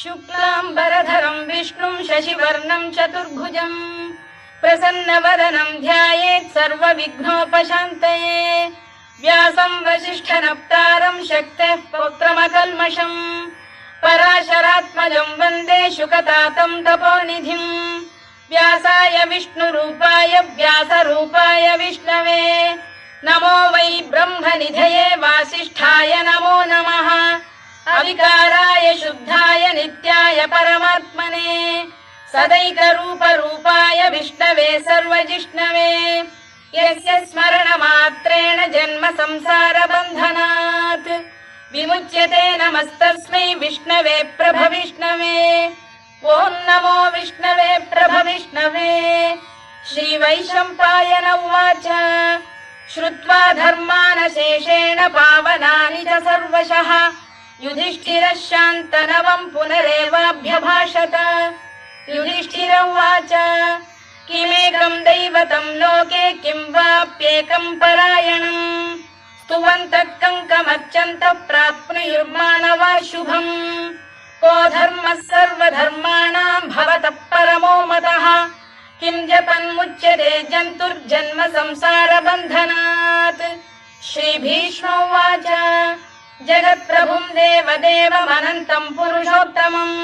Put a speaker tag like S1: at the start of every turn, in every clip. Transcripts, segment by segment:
S1: शुक्लाम्बरधरं विष्णुं शशिवर्णं चतुर्भुजं प्रसन्नवदनं ध्यायेत् सर्वविघ्नोपशान्तये। व्यासं वसिष्ठनप्तारं शक्तेः पौत्रमकल्मषम् पराशरात्मजं वन्दे शुकतातं तपोनिधिम्। व्यासाय विष्णुरूपाय व्यासरूपाय विष्णवे नमो वै ब्रह्मनिधये वासिष्ठाय नमो नमः। अविकाराय शुद्धाय नित्याय परमात्मने सदैकरूपरूपाय विष्णवे सर्वजिष्णवे यस्य स्मरणमात्रेण जन्म संसारबन्धनात् विमुच्यते। नमस्तस्मै विष्णवे प्रभविष्णवे। ॐ नमो विष्णवे प्रभविष्णवे। श्रीवैशम्पायन उवाच श्रुत्वा धर्मानशेषेण पावनानि च सर्वशः युधिष्ठिरः शान्तनवं पुनरेवाभ्यभाषत। युधिष्ठिर उवाच किमेकं दैवतं लोके किं वाप्येकं परायणम् स्तुवन्तः कङ्कमर्चन्तः प्राप्नुयुर्मानवा शुभम्। को धर्मः सर्वधर्माणां भवतः परमो मतः किं जपन्मुच्यते जन्तुर्जन्म संसारबन्धनात्। श्रीभीष्म उवाच जगत्प्रभुं देवदेवमनन्तं पुरुषोत्तमम्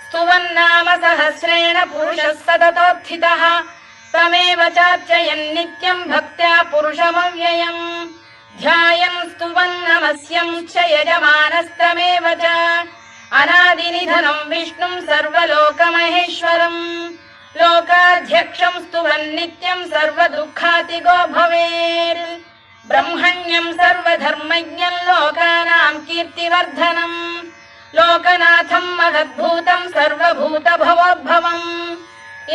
S1: स्तुवन्नाम सहस्रेण पुरुषः सततोत्थितः तमेव चार्चयन् नित्यं भक्त्या पुरुषमव्ययम् ध्यायन् स्तुवन् नमस्यं च यजमानस्तमेव च अनादिनिधनं विष्णुं सर्वलोकमहेश्वरम् लोकाध्यक्षं स्तुवन् नित्यं सर्वदुःखातिगो भवेत्। ब्रह्मण्यं सर्वधर्मज्ञं लोकानां कीर्तिवर्धनम् लोकनाथं महद्भूतं सर्वभूतभवोद्भवम्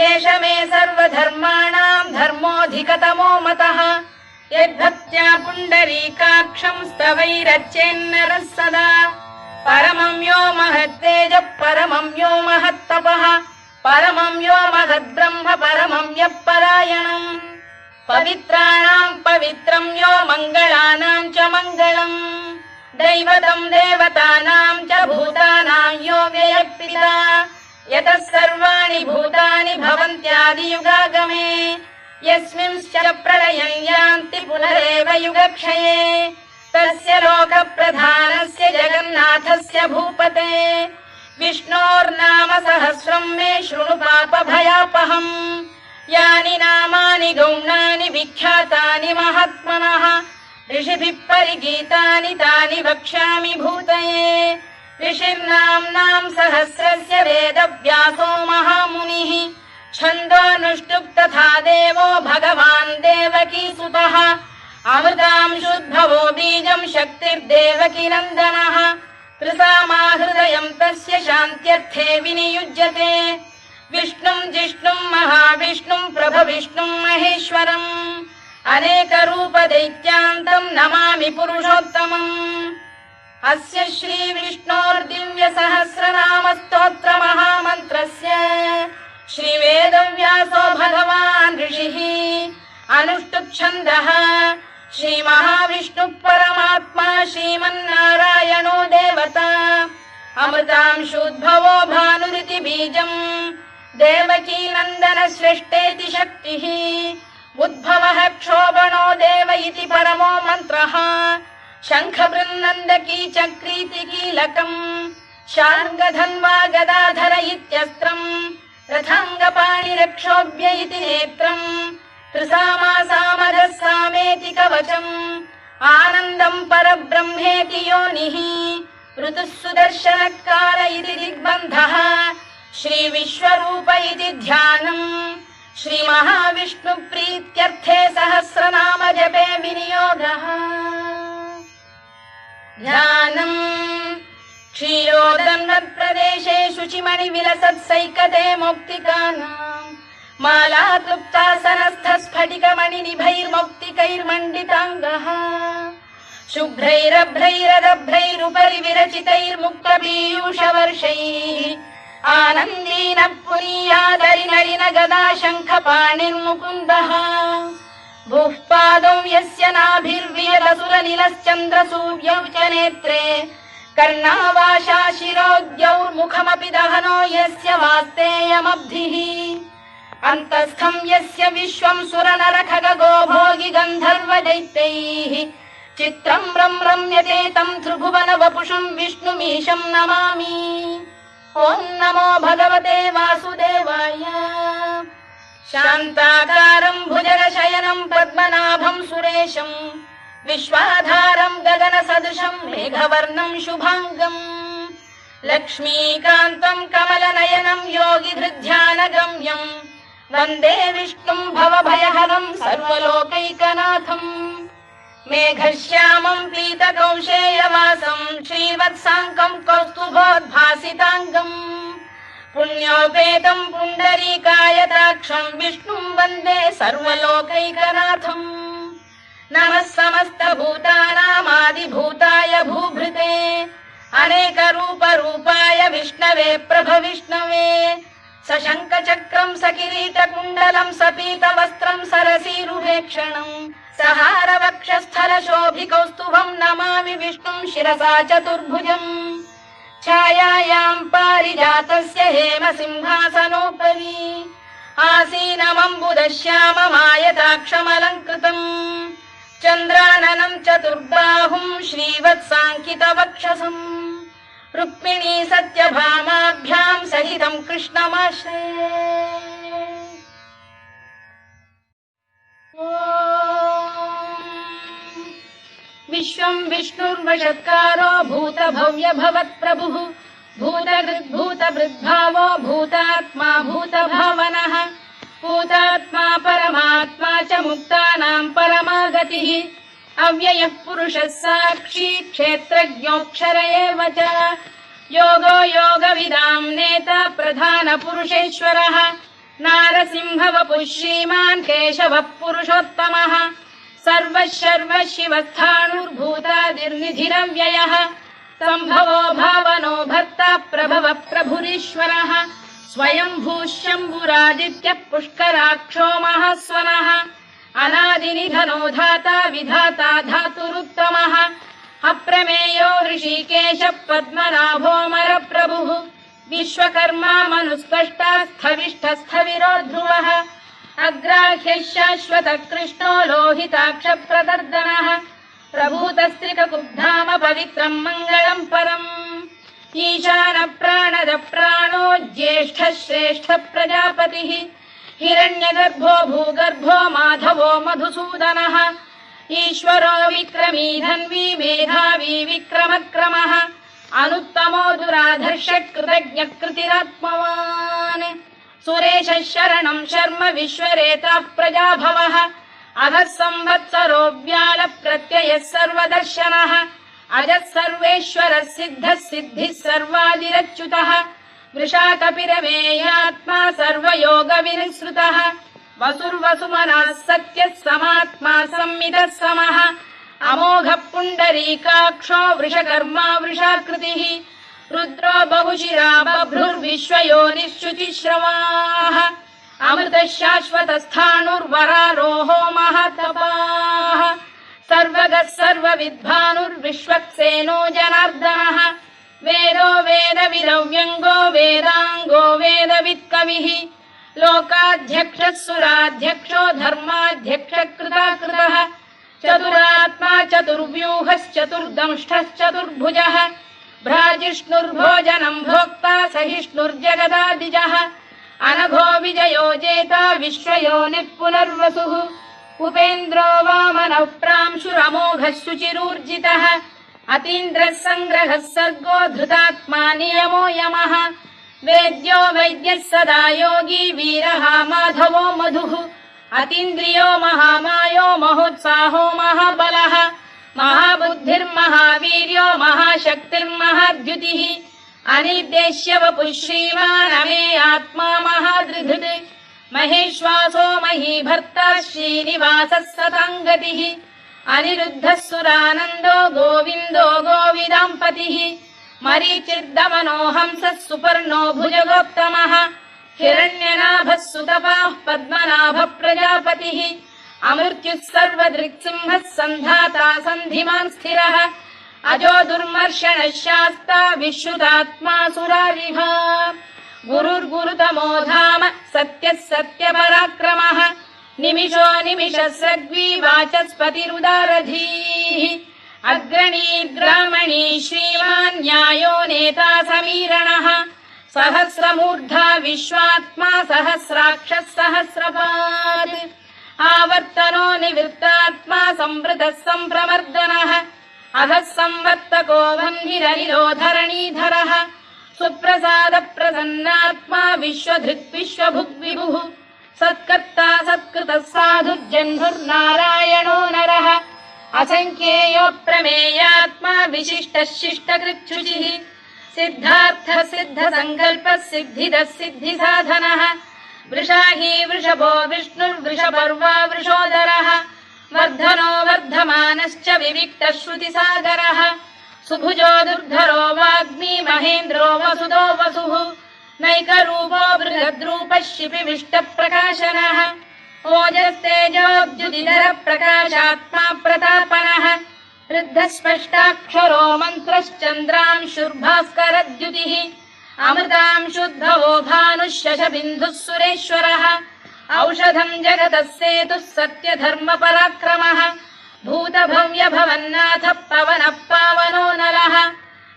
S1: एष मे सर्वधर्माणां धर्मोऽधिकतमो मतः यद्भक्त्या पुण्डरीकाक्षं स्तवैरर्चेन्नरः सदा परमं यो महत्तेजः परमं यो महत्तपः परमं यो महद्ब्रह्म परमं यः परायणम् पवित्राणां पवित्रं यो मङ्गलानां च मङ्गलम् दैवतं देवतानां च भूतानां यो व्ययः यतः सर्वाणि भूतानि भवन्त्यादियुगागमे यस्मिंश्च प्रलयं यान्ति पुनरेव युगक्षये तस्य लोकप्रधानस्य जगन्नाथस्य भूपते विष्णोर्नाम सहस्रं मे शृणु पापभयापहम्। यानि नामानि गौणानि विख्यातानि महात्मनः ऋषिभिः परिगीतानि तानि वक्ष्यामि भूतये। ऋषिर्नाम्नां सहस्रस्य वेदव्यासो महामुनिः छन्दोऽनुष्टुप् तथा देवो भगवान् देवकीसुतः अमृतांशुद्भवो बीजं शक्तिर्देवकीनन्दनः त्रिसामाहृदयं तस्य शान्त्यर्थे विनियुज्यते। विष्णुं जिष्णुं महाविष्णुं प्रभविष्णुं महेश्वरम् अनेकरूपदैत्यान्तं नमामि पुरुषोत्तमम्। अस्य श्रीविष्णोर्दिव्यसहस्रनामस्तोत्रमहामन्त्रस्य श्रीवेदव्यासो भगवान् ऋषिः अनुष्टुप्छन्दः श्रीमहाविष्णुः परमात्मा श्रीमन्नारायणो देवता अमृतांशोद्भवो भानुरिति बीजम् देवकीनन्दन श्रेष्ठेति शक्तिः उद्भवः क्षोभणो देव इति परमो मन्त्रः शङ्खबृन्नन्दकी चक्रीति कीलकम् शार्ङ्गधन्वा गदाधर इत्यस्त्रम् रथाङ्गपाणिरक्षोभ्य इति नेत्रम् त्रिसामासामरः सामेति कवचम् आनन्दं परब्रह्मेति योनिः ऋतुः सुदर्शनकार इति दिग्बन्धः श्रीविश्वरूप इति ध्यानम् श्रीमहाविष्णुप्रीत्यर्थे सहस्रनाम जपे विनियोगः। ध्यानम् क्षीरोदन्वत्प्रदेशे शुचिमणिविलसत्सैकते मौक्तिकानाम् मालाक्लुप्तासनस्थस्फटिकमणिनिभैर्मौक्तिकैर्मण्डिताङ्गः शुभ्रैरभ्रैरदभ्रैरुपरि विरचितैर्मुक्तपीयूषवर्षैः आनन्दीनः पुरीयादरिनलिन गदा शङ्खपाणिर्मुकुन्दः भूः पादौ यस्य नाभिर्वियदसुरनिलश्चन्द्रसूर्यौ च नेत्रे कर्णावाशा शिरोद्यौर्मुखमपि दहनो यस्य वास्तेयमब्धिः अन्तस्थं यस्य विश्वं सुरनरखगो भोगि गन्धर्व दैत्यैः चित्रं रम्यते तं त्रिभुवन वपुषं विष्णुमीशं नमामि। ॐ नमो भगवते वासुदेवाय। शान्ताकारं भुजगशयनं पद्मनाभं सुरेशं विश्वाधारं गगनसदृशं मेघवर्णं शुभाङ्गं लक्ष्मीकान्तं कमलनयनं योगिधृध्यानगम्यं वन्दे विष्णुं भवभयहरं सर्वलोकैकनाथम्। मेघश्यामं पीतकौशेयवासं श्रीवत्साङ्कं कौस्तुभोद्भासिताङ्गम् पुण्योपेतं पुण्डरीकायताक्षं विष्णुं वन्दे सर्वलोकैकनाथम्। नमः समस्तभूतानामादिभूताय भूभृते अनेकरूपरूपाय विष्णवे प्रभविष्णवे सशङ्खचक्रं सकिरीटकुण्डलं सपीतवस्त्रं सरसीरुभेक्षणं सहारवक्षस्थलशोभिकौस्तुभं नमामि विष्णुं शिरसा चतुर्भुजम्। छायायां पारिजातस्य हेमसिंहासनोपरि आसीनमम्बुदश्याममायताक्षमलङ्कृतम् चन्द्राननं चतुर्बाहुं श्रीवत्साङ्कितवक्षसम् रुक्मिणी सत्यभामाभ्यां सहितं कृष्णमाश्रये। विश्वं विष्णुर्वषत्कारो भूतभव्य भवत्प्रभुः भूतभृद्भावो भूतात्मा भूतभावनः भूतात्मा परमात्मा च मुक्तानां परमागतिः अव्ययः पुरुषः साक्षी क्षेत्रज्ञोऽक्षर एव च योगो योगविदां नेता प्रधानपुरुषेश्वरः नारसिंहवपुः श्रीमान् केशवः पुरुषोत्तमः सर्वः शिवस्थाणुर्भूतादिर्निधिरव्ययः सम्भवो भावनो भर्ता प्रभवः प्रभुरीश्वरः स्वयंभूः शम्भुरादित्यः पुष्कराक्षो महास्वनः अनादिनिधनो धाता विधाता धातुरुत्तमः अप्रमेयो ऋषिकेशः पद्मनाभोऽमरप्रभुः विश्वकर्मा मनुस्पष्टा स्थविष्ठस्थविरो ध्रुवः अग्राह्यः शाश्वतः कृष्णो लोहिताक्षप्रदर्दनः प्रभूतस्त्रिककुब्धाम पवित्रं मङ्गलं परम् ईशानप्राणद प्राणो ज्येष्ठः श्रेष्ठः प्रजापतिः हिरण्यगर्भो भूगर्भो माधवो मधुसूदनः ईश्वरो विक्रमी धन्वी मेधावी विक्रमक्रमः अनुत्तमो दुराधर्षः कृतज्ञः कृतिरात्मवान् सुरेशः शरणं शर्म विश्वरेता प्रजाभवः अधः संवत्सरो व्यालः प्रत्ययः सर्वदर्शनः अजः सर्वेश्वरः सिद्धः सिद्धिः सर्वादिरच्युतः वृषाकपिरमेयात्मा सर्वयोगविनिसृतः वसुर्वसुमनः सत्यः समात्मा संमितः समः अमोघः पुण्डरीकाक्षो वृषकर्मा वृषाकृतिः रुद्रो बहुशिरा बभ्रुर्विश्वयोनिश्रुतिश्रवाः अमृतः शाश्वतस्थाणुर्वरारोहो महातपाः सर्वगः सर्वविद्भानुर्विश्वक्सेनो जनार्दनः वेदो वेदविदव्यङ्गो वेदाङ्गो वेदवित्कविः लोकाध्यक्षः सुराध्यक्षो धर्माध्यक्षः कृताकृतः चतुरात्मा चतुर्व्यूहश्चतुर्दंष्टश्चतुर्भुजः भ्राजिष्णुर्भोजनं भोक्ता सहिष्णुर्जगदादिजः अनघो विजयो जेता विश्वयोनिः पुनर्वसुः उपेन्द्रो वामनः प्रांशुरमोघः शुचिरूर्जितः अतीन्द्रः सङ्ग्रहः सर्गो धृतात्मा नियमो यमः वेद्यो वैद्यः सदा योगी वीरः माधवो मधुः अतीन्द्रियो महामायो महोत्साहो महाबलः महाबुद्धिर्महावीर्यो महाशक्तिर्महाद्युतिः अनिर्देश्य वपुः श्रीमान् अमे आत्मा महादृधृत् महेश्वासो महीभर्ता श्रीनिवासः सताङ्गतिः अनिरुद्धः सुरानन्दो गोविन्दो गोविदाम्पतिः मरीचिर्दमनो हंसः सुपर्णो भुजगोत्तमः हिरण्यनाभः सुतपाः पद्मनाभः प्रजापतिः अमृत्युः सर्वदृक्सिंहः सन्धाता सन्धिमान् स्थिरः अजो दुर्मर्षणः शास्ता विश्रुतात्मा सुरारिः गुरुर्गुरुतमो धाम सत्यः सत्यपराक्रमः निमिषो निमिषस्रग्वी वाचस्पतिरुदारधीः अग्रणी ग्रामणी श्रीमान् न्यायो नेता समीरणः सहस्रमूर्धा विश्वात्मा सहस्राक्षः सहस्रपात् आवर्तनो निवृत्तात्मा संवृतः सम्प्रमर्दनः अधः संवर्तको वह्निरनिरोधरणीधरः सुप्रसाद प्रसन्नात्मा विश्वधृक् विश्वभुग्विभुः सत्कर्ता सत्कृतः साधुर्जह्नुर्नारायणो नरः असङ्ख्येयो प्रमेयात्मा विशिष्टः शिष्टकृच्छुचिः सिद्धार्थः सिद्धसङ्कल्पः सिद्धिदः सिद्धिसाधनः वृषाही वृषभो विष्णुर्वृषपर्वा वृषोदरः वर्धनो वर्धमानश्च विविक्तः श्रुतिसागरः सुभुजो दुर्धरो वाग्मी महेन्द्रो वसुदो वसुः नैकरूपो बृहद्रूपः शिपिविष्टप्रकाशनः ओजस्तेजोऽब्जुदिधर प्रकाशात्मा प्रतापनः वृद्धस्पष्टाक्षरो मन्त्रश्चन्द्रांशुर्भास्करद्युतिः अमृतांशुद्धवो भानुः शशबिन्दुः सुरेश्वरः औषधम् जगतः सेतुः सत्यधर्मपराक्रमः भूतभव्यभवन्नाथः पवनः पावनो नरः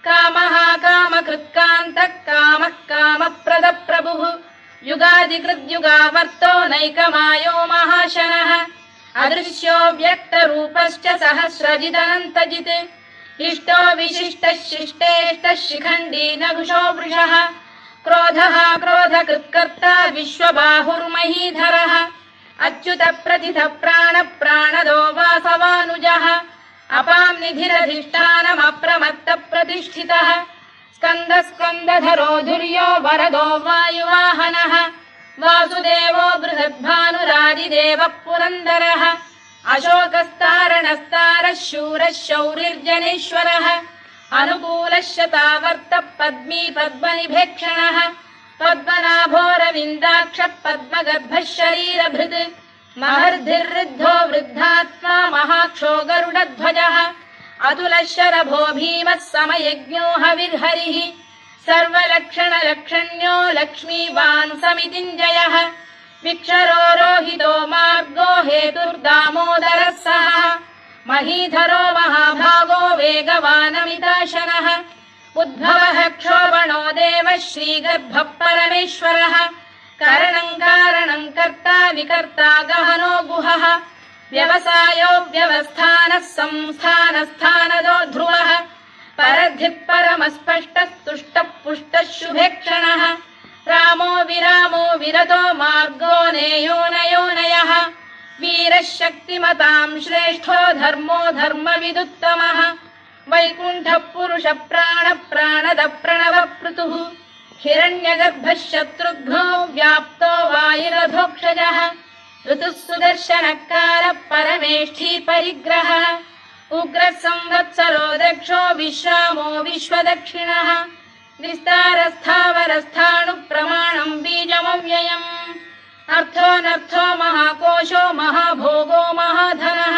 S1: कामः कामकृत्कान्तः कामः कामप्रदप्रभुः युगादिकृद्युगावर्तो नैकमायो महाशनः अदृश्यो व्यक्तरूपश्च सहस्रजिदनन्तजित् इष्टो विशिष्टः शिष्टेष्टः शिखण्डी नघुषो वृषः क्रोधः क्रोधकृत्कर्ता विश्वबाहुर्महीधरः अच्युत प्रथित प्राण प्राणदो वासवानुजः अपां निधिरधिष्ठानमप्रमत्त प्रतिष्ठितः स्कन्द स्कन्दधरो धुर्यो वरदो वायुवाहनः वासुदेवो बृहद्भानुरादिदेवः पुरन्दरः अशोकस्तारणस्तारः शूरः शौरिर्जनेश्वरः अनुकूलः शतावर्तः पद्मी पद्मनिभेक्षणः पद्मनाभोरविन्दाक्षः पद्मगर्भः शरीरभृत् महर्धिर्वृद्धो वृद्धात्मा महाक्षो गरुडध्वजः अतुलः शरभो भीमः समयज्ञो हविर्हरिः सर्वलक्षणलक्षण्यो लक्ष्मीवान् समितिञ्जयः विक्षरो रोहितो मार्गो हेतुर्दामोदरः सः महीधरो महाभागो वेगवानमिताशनः उद्भवः क्षोभणो देवः श्रीगर्भः परमेश्वरः करणम् कारणम् कर्ता विकर्ता गहनो गुहः व्यवसायो व्यवस्थानः संस्थानस्थानदो ध्रुवः परद्धिः परमस्पष्टः तुष्टः पुष्टः शुभेक्षणः रामो विरामो विरतो मार्गो नेयोनयोनयः वीरः शक्तिमताम् श्रेष्ठो धर्मो धर्मविदुत्तमः वैकुण्ठः पुरुष प्राण प्राणद प्रणव पृतुः हिरण्यगर्भः शत्रुघ्नो व्याप्तो वायुरधोक्षजः ऋतुः सुदर्शनकालः परमेष्ठी परिग्रहः उग्रः संवत्सरो दक्षो विश्रामो विश्वदक्षिणः विस्तारस्थावरस्थाणुः प्रमाणम् बीजमव्ययम् अर्थोऽनर्थो महाकोशो महाभोगो महाधनः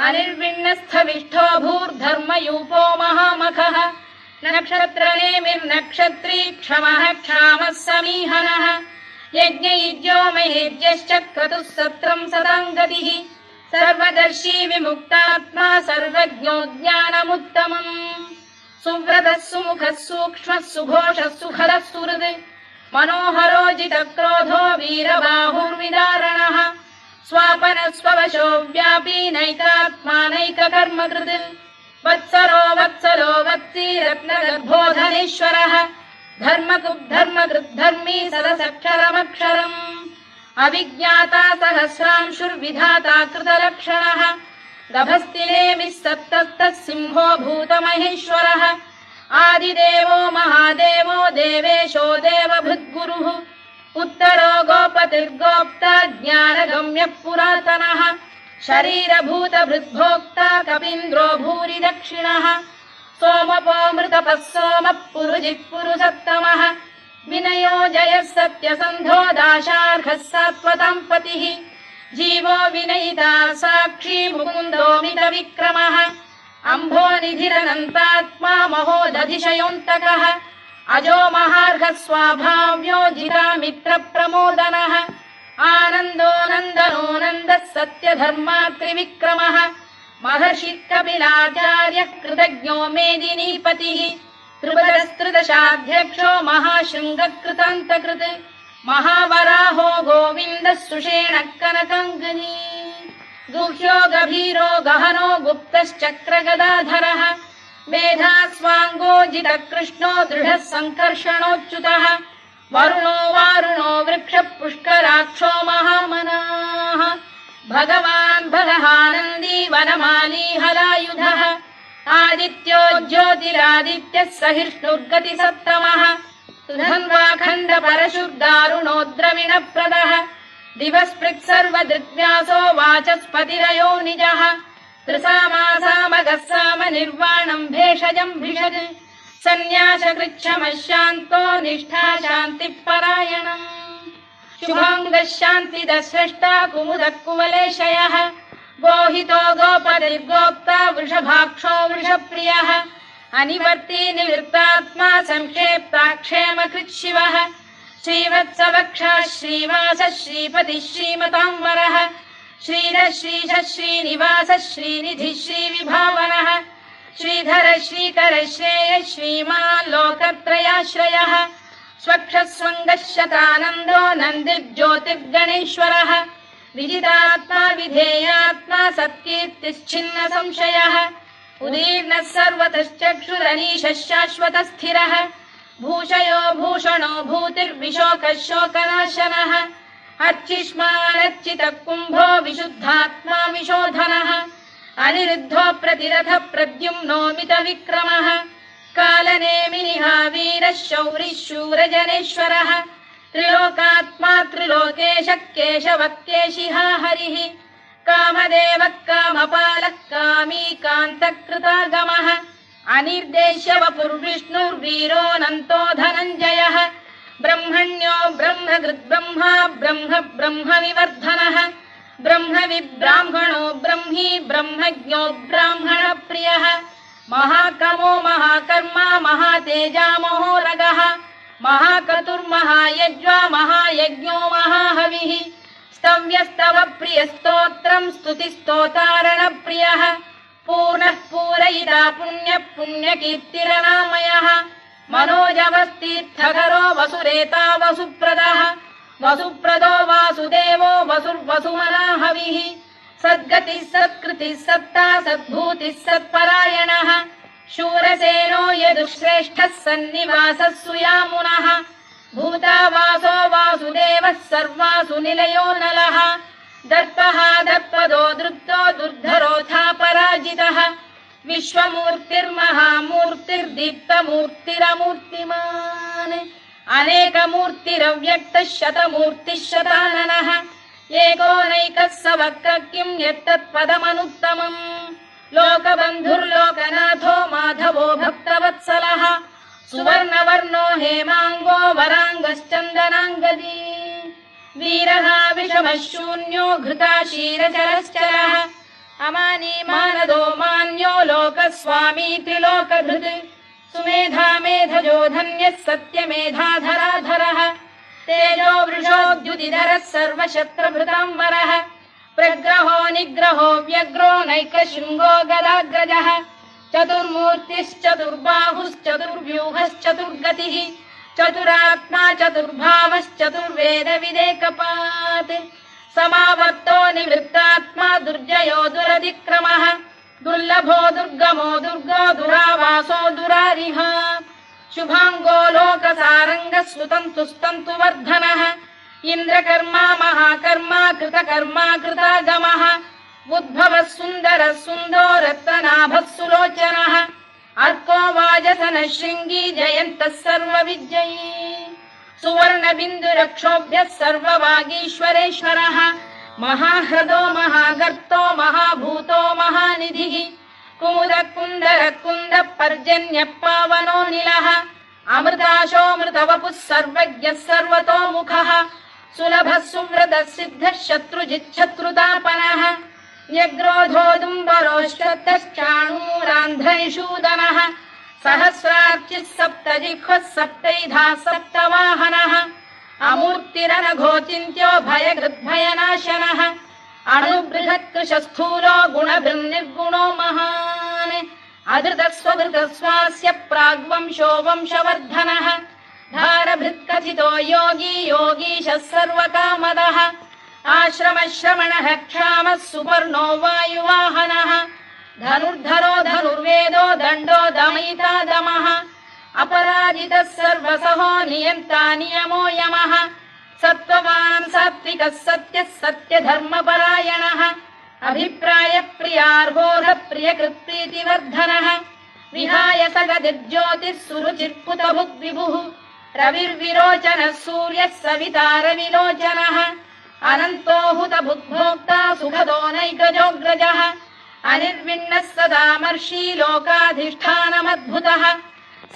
S1: अनिर्विण्णस्थविष्ठो भूर्धर्मयूपो महामखः नक्षत्रनेमिर्नक्षत्री क्षमः क्षामः समीहनः यज्ञयुज्यो महेज्यश्च क्रतुः सत्रम् सताम् गतिः सर्वदर्शी विमुक्तात्मा सर्वज्ञो ज्ञानमुत्तमम् सुव्रतः सुमुखः सूक्ष्मः सुघोषः सुखदः सुहृद् मनोहरोजितक्रोधो वीरबाहुर्विदारणः स्वापनः स्ववशो व्यापी नैकात्मा नैककर्मकृत् वत्सरो वत्सलो वत्सी रत्नगर्भोधनेश्वरः धर्मकृद्धर्मी सदसक्षरमक्षरम् अविज्ञाता सहस्रांशुर्विधाता कृतलक्षणः गभस्तिनेमिः सप्तस्तः सिंहो भूतमहेश्वरः आदिदेवो महादेवो देवेशो देवभृद्गुरुः उत्तरो गोपतिर्गोप्ता ज्ञानगम्यः पुरातनः शरीरभूतभृद्भोक्ता कपीन्द्रो भूरि दक्षिणः सोमपोऽमृतपः सोमः पुरुजित् पुरुषत्तमः विनयो जयः सत्यसन्धो दाशार्हः सात्वताम् पतिः जीवो विनयिता साक्षी मुकुन्दो मितविक्रमः अम्भोनिधिरनन्तात्मा महोदधिशयोऽन्तकः अजो महार्घः स्वाभाव्यो जितामित्रप्रमोदनः आनन्दो नन्दनो नन्दः सत्यधर्मात्रिविक्रमः महर्षि कपिलाचार्यः कृतज्ञो मेदिनीपतिः त्रिपदस्त्रिदशाध्यक्षो महाशृङ्गकृतान्तकृत् महावराहो गोविन्दः सुषेणः कनकाङ्गनी गुह्यो गभीरो गहनो गुप्तश्चक्रगदाधरः मेधास्वाङ्गो जितकृष्णो दृढः सङ्कर्षणोच्युतः वरुणो वारुणो वृक्षः पुष्कराक्षो महामनाः भगवान् भगहानन्दी वनमाली हलायुधः आदित्यो ज्योतिरादित्यः सहिष्णुर्गतिसत्तमः सुधन्वाखण्ड परशुर्दारुणो द्रविणप्रदः दिवस्पृक् सर्वदृग्व्यासो वाचस्पतिरयो निजः त्रिसामासामगः साम निर्वाणम् भेषजम् भिषज सन्न्यासकृच्छमः शान्तो निष्ठा शान्तिपरायणम् शुभाङ्गः शान्तिदः स्रष्टा कुमुदः कुवलेशयः गोहितो गोपतिर्गोप्ता वृषभाक्षो वृषप्रियः अनिवर्ती निवृत्तात्मा संक्षेप्ताक्षेमकृत् शिवः श्रीवत्सवक्षः श्रीवासः श्रीपतिः श्रीमताम्बरः श्रीधः श्रीशः श्रीनिवासः श्रीनिधिः श्रीविभावनः श्रीधरः श्रीकरः श्रेयः श्रीमान् लोकत्रयाश्रयः स्वक्षः स्वङ्गः शतानन्दो नन्दिर्ज्योतिर्गणेश्वरः विजितात्मा विधेयात्मा सत्कीर्तिश्छिन्न संशयः उदीर्णः सर्वतश्चक्षुरनीशः शाश्वतस्थिरः भूषयो भूषणो भूतिर्विशोकः शोकनाशनः अर्चिष्मानर्चितः कुम्भो विशुद्धात्मा विशोधनः अनिरुद्धो प्रतिरथ प्रद्युम्नोमित विक्रमः कालनेमिनिः वीरः शौरिः शूरजनेश्वरः त्रिलोकात्मा त्रिलोकेशः केशवः केशिहा हरिः कामदेवः कामपालः कामी कान्तकृतागमः अनिर्देश्य वपुर्विष्णुर्वीरोऽनन्तो धनञ्जयः ब्रह्मण्यो ब्रह्मकृद्ब्रह्मा ब्रह्म ब्रह्मविवर्धनः ब्रह्मविब्राह्मणो ब्रह्मी ब्रह्मज्ञो ब्राह्मणप्रियः महाकमो महाकर्मा महातेजा महोरगः महाक्रतुर्महायज्वा महायज्ञो महाहविः स्तव्यस्तव प्रियस्तोत्रम् स्तुतिस्तोतारणप्रियः पूर्णः पूरयिता पुण्यः पुण्यकीर्तिरनामयः मनोजवस्तीर्थकरो वसुरेता वसुप्रदः वसुप्रदो वासुदेवो वसुर्वसुमनाहविः सद्गतिः सत्कृतिः सत्ता सद्भूतिः सत्परायणः शूरसेनो यदुश्रेष्ठः सन्निवासः सुयामुनः भूतावासो वासुदेवः सर्वासु निलयो नलः दर्पः दर्पदो दृप्तो दुर्धरोऽथा पराजितः विश्वमूर्तिर्महामूर्तिर्दीप्तमूर्तिरमूर्तिमान् अनेकमूर्तिरव्यक्तः शतमूर्तिः शताननः एकोनैकः स वक्र किम् यत्तत्पदमनुत्तमम् लोकबन्धुर्लोकनाथो माधवो भक्तवत्सलः सुवर्णवर्णो हेमाङ्गो वराङ्गश्चन्दनाङ्गदी वीरः विषमः शून्यो घृता क्षीरचरश्चरः अमानी मानदो मान्यो लोकस्वामी त्रिलोकधृत् सुमेधा मेधजो धन्यः सत्यमेधाधराधरः तेजो वृषोद्युतिधरः सर्वशत्रभृताम्बरः प्रग्रहो निग्रहो व्यग्रो नैकशृङ्गो गदाग्रजः चतुर्मूर्तिश्चतुर्बाहुश्चतुर्व्यूहश्चतुर्गतिः चतुरात्मा चतुर्भावश्चतुर्वेदविदेकपात् समावर्तो निवृत्तात्मा दुर्जयो दुरतिक्रमः दुर्लभो दुर्गमो दुर्गो दुरावासो दुरारिः शुभाङ्गो लोकसारङ्गः सुतन्तुस्तन्तु वर्धनः इन्द्रकर्मा महाकर्मा कृतकर्मा कृतागमः उद्भवः सुन्दरः सुन्दो रत्ननाभः सुलोचनः अर्को वाजसनः शृङ्गी जयन्तः सर्वविजयी सुवर्णबिन्दुरक्षोभ्यः सर्ववागीश्वरेश्वरः महाह्रदो महागर्तो महाभूतो महानिधिः कुमुदः कुन्दरः कुन्दः पर्जन्यः पावनो निलः अमृताशोऽमृतवपुः सर्वज्ञः सर्वतोमुखः सुलभः सुव्रतः सिद्धः शत्रुजिच्छत्रुतापनः न्यग्रोधोदुम्बरोश्चतश्चाणूरान्ध्रैषूदनः सहस्रार्चिः सप्तजिह्वः सप्तैधा सप्तवाहनः अमूर्तिरनघोचिन्त्यो भयकृद्भयनाशनः अणुबृहत्कृशस्थूलो गुणभृन्निर्गुणो महान् अधृतस्वधृतस्वास्य प्राग्वंशो वंशवर्धनः धारभृत्कथितो योगी योगीशः सर्वकामदः आश्रमश्रमणः क्षामः सुपर्णो वायुवाहनः धनुर्धरो धनुर्वेदो दण्डो दमयिता दमः अपराजितः सर्वसहो नियन्ता नियमो यमः सत्त्ववान् सात्विकः सत्यः सत्यधर्मपरायणः अभिप्रायप्रियार्होः प्रियकृत्प्रीतिवर्धनः विहाय सगदिर्ज्योतिः सुरुचिर्पुतभुग्विभुः रविर्विरोचनः सूर्यः सवितारविलोचनः अनन्तो हुतभुग्भोक्ता सुखदो नैकजोऽग्रजः अनिर्विण्णः सदामर्षी लोकाधिष्ठानमद्भुतः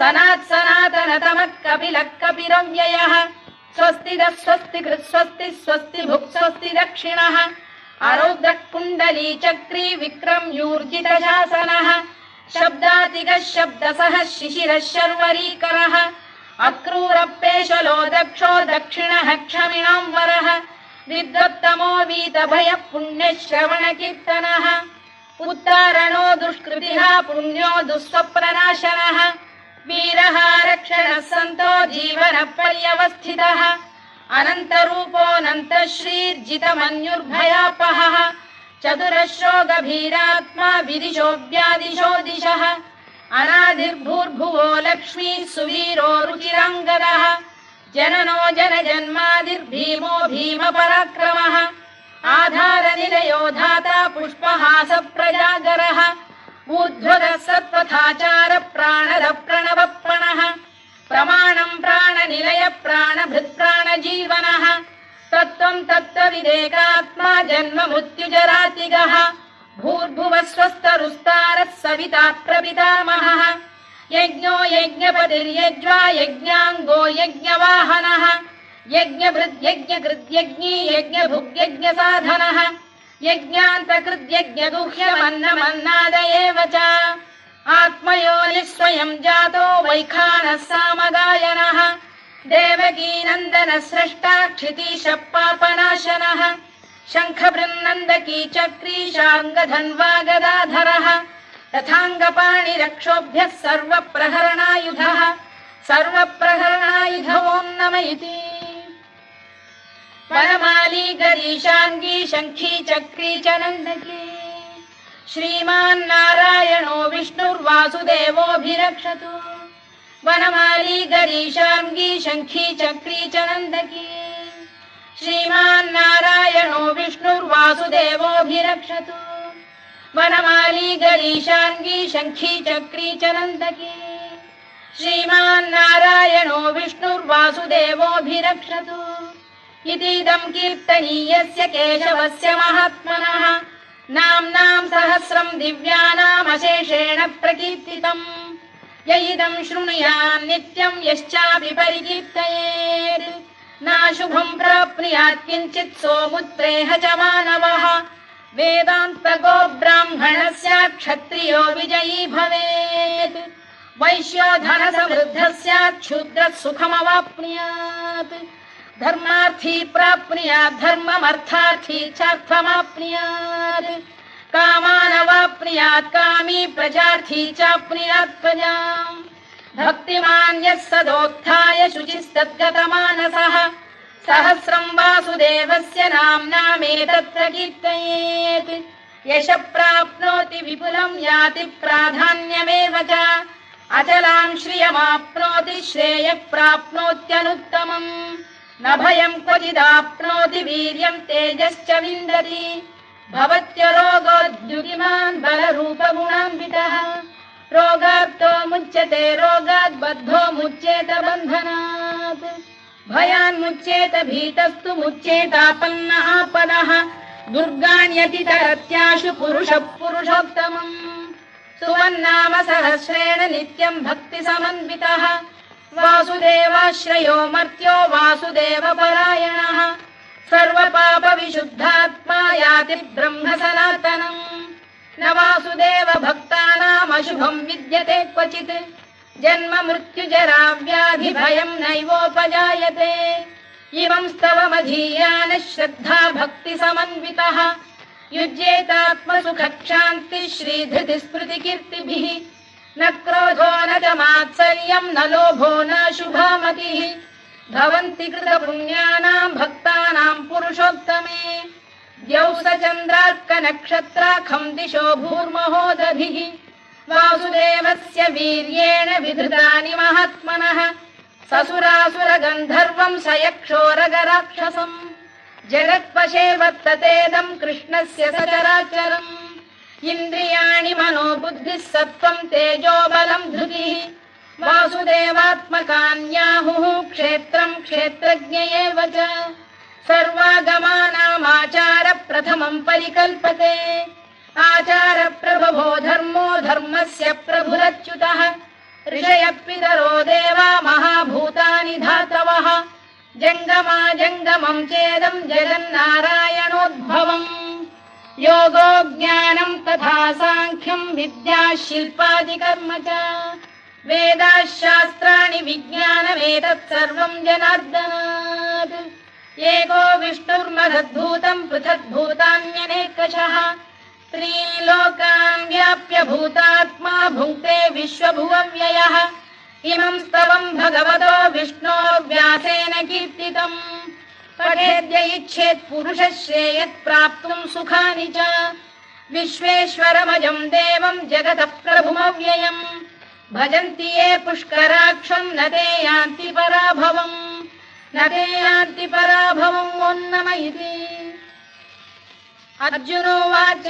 S1: सनात्सनातनतमः कपिलः कपिरव्ययः स्वस्तिदः स्वस्तिकृत् स्वस्ति स्वस्ति भुक् स्वस्ति दक्षिणः आरौद्रः कुण्डली चक्री विक्रम्यूर्जितशासनः शब्दातिगः शब्दसः शिशिरः शर्वरीकरः अक्रूरपेशलो दक्षो दक्षिणः क्षमिणां वरः विद्वत्तमो वीतभयः पुण्यश्रवणकीर्तनः उत्तारणो दुष्कृतिः पुण्यो दुःस्वप्ननाशनः वीरः रक्षणः सन्तो जीवनपर्यवस्थितः अनन्तरूपोऽनन्तश्रीर्जितमन्युर्भयापहः चतुरश्रो गभीरात्मा विदिशो व्यादिशो दिशः अनादिर्भूर्भुवो लक्ष्मी सुवीरो रुचिराङ्गदः जननो जनजन्मादिर्भीमो भीमपराक्रमः आधारनिलयो धाता पुष्पहास प्रजागरः ऊर्ध्वगः सत्त्वथाचार प्राणद प्रणवप्रणः प्रमाणम् प्राणनिलय प्राणभृत्प्राणजीवनः तत्त्वम् तत्त्वविदेकात्मा जन्म मृत्युजरातिगः भूर्भुवः स्वस्तरुस्तारः सविता प्रपितामहः यज्ञो यज्ञपतिर्यज्वा यज्ञाङ्गो यज्ञवाहनः यज्ञभृद्यज्ञकृद्यज्ञी यज्ञभुग्यज्ञसाधनः यज्ञान्तकृद्यज्ञगुह्यमन्नमन्नाद एव च आत्मयोनिः स्वयं जातो वैखानः सामगायनः देवकीनन्दनः स्रष्टा क्षितीशः पापनाशनः शङ्खबृन्नन्दकी चक्री शार्ङ्गधन्वा गदाधरः तथाङ्गपाणिरक्षोभ्यः सर्वप्रहरणायुधः सर्वप्रहरणायुधो नम इति वनमाली गरीशाङ्गी शङ्खी चक्री च नन्दकी श्रीमान्नारायणो विष्णुर्वासुदेवोऽभिरक्षतु वनमाली गरीशाङ्गी शङ्खी चक्री च नन्दकी श्रीमान्नारायणो विष्णुर्वासुदेवोऽभिरक्षतु वनमाली गरीशाङ्गी शङ्खी चक्री च नन्दकी श्रीमान्नारायणो विष्णुर्वासुदेवोऽभिरक्षतु इतीदम् कीर्तनीयस्य केशवस्य महात्मनः नाम्नाम् सहस्रम् दिव्यानामशेषेण प्रकीर्तितम् य इदम् शृणुयान् नित्यम् यश्चापि परिकीर्तयेत् नाशुभम् प्राप्नुयात् किञ्चित् सोमुत्रेह च मानवः वेदान्तको ब्राह्मणः स्यात् क्षत्रियो विजयी भवेत् वैश्यो धनसमृद्धः स्यात् क्षुद्रः सुखमवाप्नुयात् धर्मार्थी प्राप्नुयात् धर्ममर्थार्थी चार्थमाप्नुयात् कामानवाप्नुयात् कामी प्रजार्थी चाप्नुयात् प्रजाम् भक्तिमान् यः सदोत्थाय शुचिस्तद्गतमानसः सहस्रम् वासुदेवस्य नाम्नामेतत्र कीर्तयेत् यशः प्राप्नोति विपुलम् याति प्राधान्यमेव च अचलाम् श्रियमाप्नोति श्रेयः प्राप्नोत्यनुत्तमम् न भयम् क्वचिदाप्नोति वीर्यम् तेजश्च विन्दति भवत्यरोगोद्युतिमान् बलरूपगुणान्वितः रोगार्तो मुच्यते रोगात् बद्धो मुच्येत बन्धनात् भयान्मुच्येत भीतस्तु मुच्येतापन्न आपदः दुर्गाण्यतितरत्याशु पुरुषः पुरुषोत्तमम् सुवन्नाम सहस्रेण नित्यम् भक्तिसमन्वितः वासुदेवाश्रयो मर्त्यो वासुदेवपरायणः सर्वपापविशुद्धात्मा याति ब्रह्म सनातनम् न वासुदेव भक्तानामशुभम् विद्यते क्वचित् जन्म मृत्युजरा व्याधि भयम् नैवोपजायते इमं स्तवमधीयानः श्रद्धा भक्ति समन्वितः युज्येतात्मसुखक्षान्ति श्रीधृति स्मृति कीर्तिभिः न क्रोधो न च मात्सर्यम् न लोभो न शुभामतिः भवन्ति कृतपुण्यानाम् भक्तानाम् पुरुषोत्तमे द्यौः स चन्द्रार्कनक्षत्राखम् दिशो भूर्महोदधिः वासुदेवस्य वीर्येण विधृतानि महात्मनः ससुरासुरगन्धर्वम् स यक्षोरगराक्षसम् जगत्वशे वर्ततेदम् कृष्णस्य सचराचरम् इन्द्रियाणि मनो बुद्धिः सत्त्वम् तेजो बलम् धृतिः वासुदेवात्मकान्याहुः क्षेत्रम् क्षेत्रज्ञ एव च सर्वागमानामाचार प्रथमम् परिकल्पते आचार प्रभवो धर्मो धर्मस्य प्रभुरच्युतः ऋषयः पितरो देवा महाभूतानि धातवः जङ्गमा जङ्गमम् चेदम् जगन्नारायणोद्भवम् योगो ज्ञानम् तथा साङ्ख्यम् विद्या शिल्पादिकर्म च वेदाः शास्त्राणि विज्ञानमेतत् सर्वम् जनार्दनात् एको विष्णुर्महद्भूतम् पृथग्भूतान्यनेकशः त्रीन् लोकान् व्याप्य भूतात्मा भुङ्क्ते विश्वभुवव्ययः इमं स्तवम् भगवतो विष्णोर्व्यासेन कीर्तितम् पठेद्य इच्छेत् पुरुषः श्रेयत् प्राप्तुम् सुखानि च विश्वेश्वरमजम् देवम् जगतः प्रभुमव्ययम् भजन्ति ये पुष्कराक्षम् न ते यान्ति पराभवम् न ते यान्ति पराभवम् ओन्नमयिति अर्जुनोवाच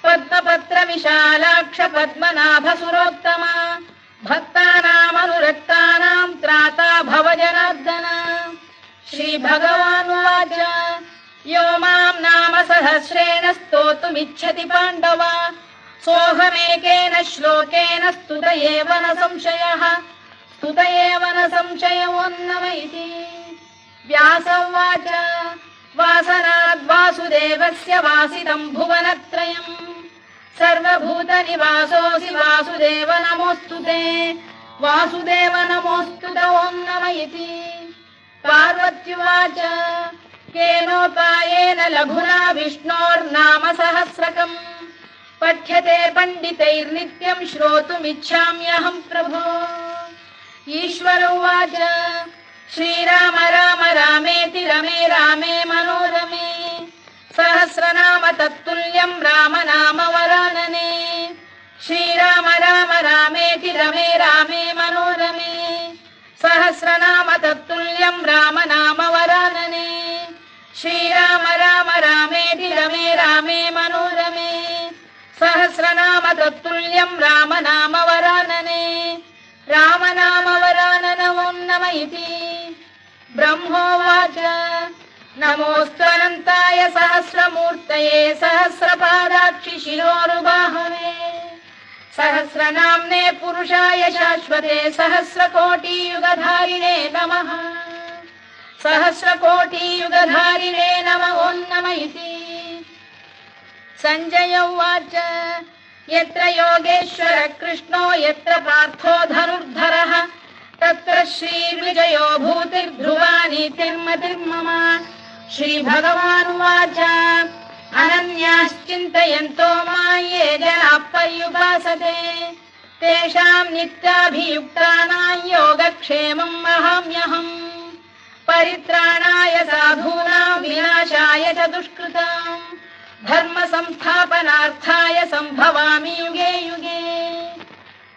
S1: पद्मपत्र विशालाक्ष पद्मनाभ सुरोत्तमा भक्तानामनुरक्तानाम् त्राता भव जनार्दन श्रीभगवानुवाच यो माम् नाम सहस्रेण स्तोतुमिच्छति पाण्डव सोऽहमेकेन श्लोकेन स्तुत एव न संशयः स्तुत एव न संशयोऽन्नम इति व्यास उवाच वासनाद्वासुदेवस्य वासितम् भुवनत्रयम् सर्वभूतनिवासोऽसि वासुदेव नमोऽस्तु ते वासुदेव नमोऽस्तु ते ॐ नम इति पार्वत्युवाच केनोपायेन लघुना विष्णोर्नाम सहस्रकम् पठ्यते पण्डितैर्नित्यम् श्रोतुमिच्छाम्यहम् प्रभो ईश्वर उवाच श्रीराम राम रामेति रमे रामे मनोरमे सहस्रनाम तत्तुल्यम् राम नाम वरानने श्रीराम राम रामेति रमे रामे मनोरमे सहस्रनाम तत्तुल्यम् राम नाम वरानने श्रीराम राम रामेति रमे रामे मनोरमे सहस्रनाम तत्तुल्यम् राम नाम वरानने राम नाम वरानन ॐ नम इति ब्रह्मोवाच नमोऽस्त्वनन्ताय सहस्रमूर्तये सहस्रपादाक्षि शिरोरुबाहवे सहस्रनाम्ने पुरुषाय शाश्वते सहस्रकोटियुगधारिणे नमः सहस्रकोटियुगधारिणे नमः ॐ नम इति सञ्जय उवाच यत्र योगेश्वर कृष्णो यत्र पार्थो धनुर्धरः तत्र श्रीविजयो भूतिर्ध्रुवा नीतिर्मतिर्मम श्रीभगवानुवाच अनन्याश्चिन्तयन्तो मां ये जनाः पर्युपासते तेषाम् नित्याभियुक्तानां योगक्षेमम् वहाम्यहम् परित्राणाय साधूनां विनाशाय च दुष्कृताम् धर्म संस्थापनार्थाय सम्भवामि युगे युगे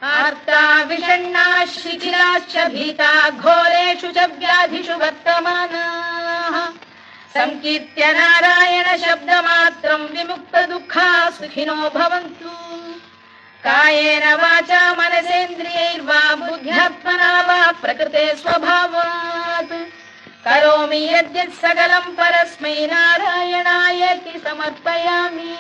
S1: आर्ता विषण्णाः शिथिलाश्च भीता घोरेषु च व्याधिषु वर्तमानाः संकीर्त्य नारायण शब्दमात्रम् विमुक्त दुःखाः सुखिनो भवन्तु कायेन वाचा मनसेन्द्रियैर्वा बुद्ध्यात्मना वा प्रकृते स्वभावात् करोमि यद्यत् सकलम् परस्मै नारायणायेति समर्पयामि।